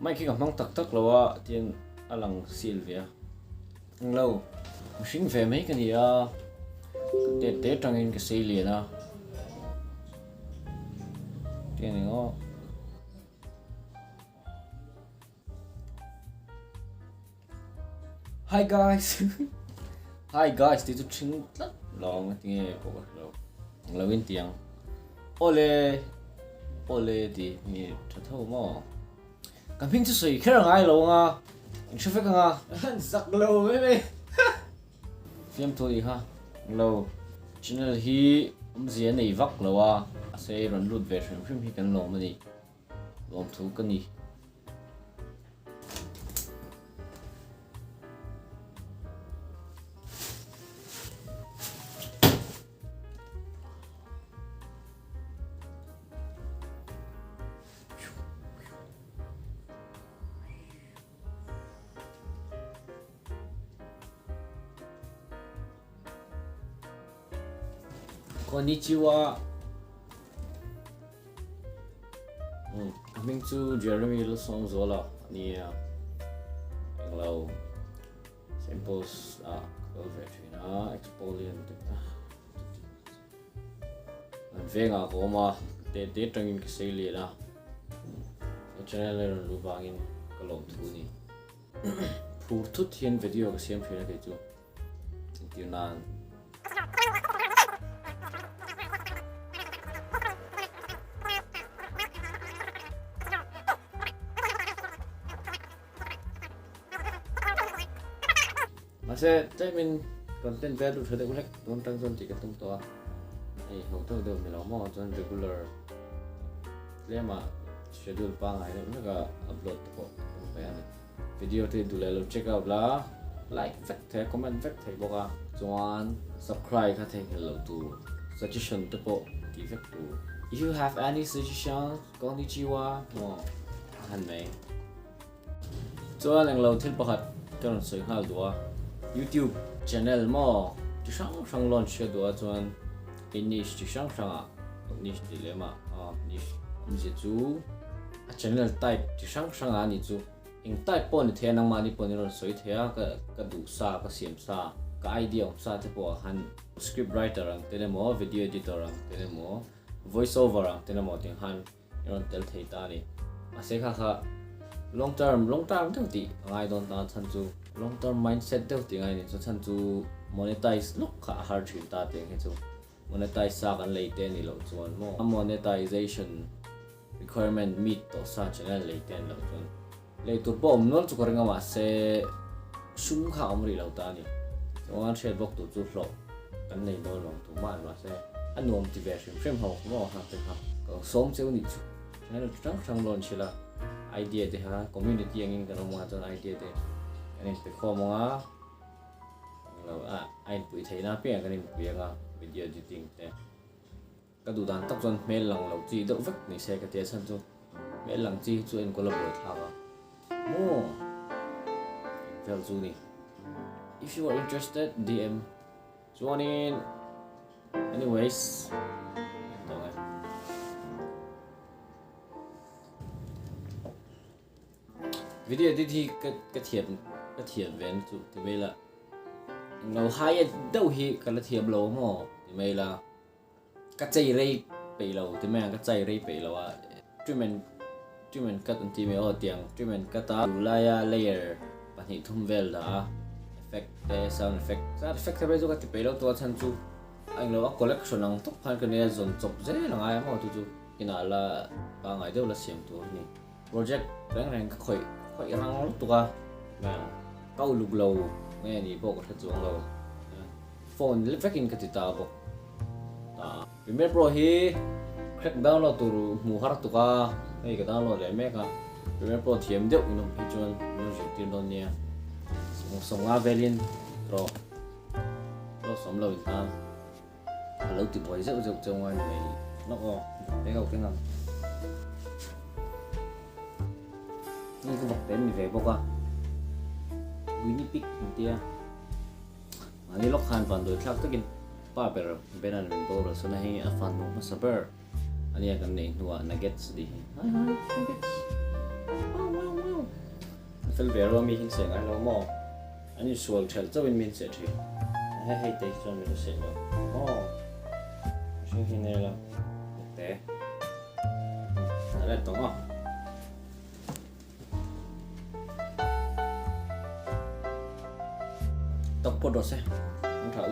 mai khi gặp mong tắc tắc lâu á tiền alang Sylvia lâu sinh về mấy cái gì à tết tết trong cái xây liền à tiền này nó hi guys hi guys dito ching long tiếng po lâu lâu in tiếng ole ole đi mi thật thâu mà cảm thấy sôi khi nào ai lâu à anh chưa phải à giặc lâu mấy mấy phim thôi ha lâu channel hi diễn này vắt lâu à sẽ run lụt về phim hi cần lâu mà đi lom thú cái gì Konnichiwa. Coming to Jeremy Lusong Zola. Nia. Hello. Samples Velvetrina exfoliant. Anh về ngã có mà để trong cái xây liền à. Channel này luôn vangin cái lồng thu ni. Phur thut hiền video cái xem phim này chú. Tiêu nan. Sẽ trái mình content value thật đấy, không tăng dân chỉ cái tung toa, này hậu thâu được mình làm mò cho regular, lấy mà schedule ba ngày nữa cái upload được không phải anh video thì đủ lại check out là like vạch thế comment vạch thế bọc à, chọn subscribe cái thế cái lâu tu suggestion được bộ thì vạch tu, if you have any suggestions, konnichiwa, hành mấy, cho anh lâu thêm bọc hạt cho nó soi hal đua. YouTube channel mo chỉ sang launch cái đó chuan niche chỉ sang à niche dilemma niche gì chú channel type chỉ sang à ni chú in type pon thế năng mà ni pon rồi soi thế cái đủ sa cái xiêm sa cái idea sa thế bộ han script writer ang thế mo video editor ang thế mo voice over ang thế mo tiếng han yon tel thei ta ni ase kha long term đâu thì ai don ta chan chu long term mindset đâu tiếng ai nên cho chan chu monetize lúc khá hard chuyện ta tiếng hay chu monetize sa kan lấy tiền ni lo chuan mo monetization requirement meet to sa channel lấy tiền lo chuan lấy tur bom non chu karinga ma se sum kha omri lo ta ni chuan share box tu chu flow kan nei do long tu man ma se an motivation frame ho mo ha te ha ko som cheu ni chu nên trang launch la idea de ha community angin kan mo chon idea de anh sẽ có mong là anh bùi thấy na biết cái này bùi nga video editing thế cái đủ đàn tóc chân mấy lần lâu chi đậu vắt này xe cái tiền sân chung mấy lần chi cho anh có lập được thằng à mua theo chú đi if you are interested DM join in anyways video thì cái thiệp về chủ thì bây là lâu hai đâu hi cái là thiệp lâu mà thì bây là cái chạy ray bị lâu thì mấy cái chạy ray bị lâu à chuyên mình cắt anh tìm ở tiếng chuyên mình cắt ta layer bản hình thum về là effect sound effect thì bây giờ cái bị lâu tua chân chú anh lâu collection ang top fan cái này dồn chụp dễ là ai mà tu cái nào là ba ngày đâu là xem tu này project rang cái khỏi răng lúc tụi mà câu lục lâu nghe thì bộ có chuông lâu phone lip vecking cái tita bộ Premiere Pro hi crack download từ mù hard tụi cái download để mấy cái Premiere Pro thiêm điệu nó bị chuông nó chỉ tiền đâu nha một số ngã variant rồi sống lâu ta lâu từ buổi rượu trong ngoài này nó có cái gầu cái nàoนี่ก็บอกเป็นมีเฟซบอกว่าวินิพิกนี่อันนี้ล็อกคันฟันโดยคลักตะกินป้าเป็นอะไรเป็นโบราณส่วนให้ฟันมาซับเบอร์อันนี้กันเนี่ยหัวนักเก็ตส์ดีนักเก็ตส์ว้าว fel ver lo mi hin se ngai lo mo ani sual thel chawin min se thi hei te chon mi lo se lo shin hin ne lo te lại tổng không tập bộ đồ xe không thử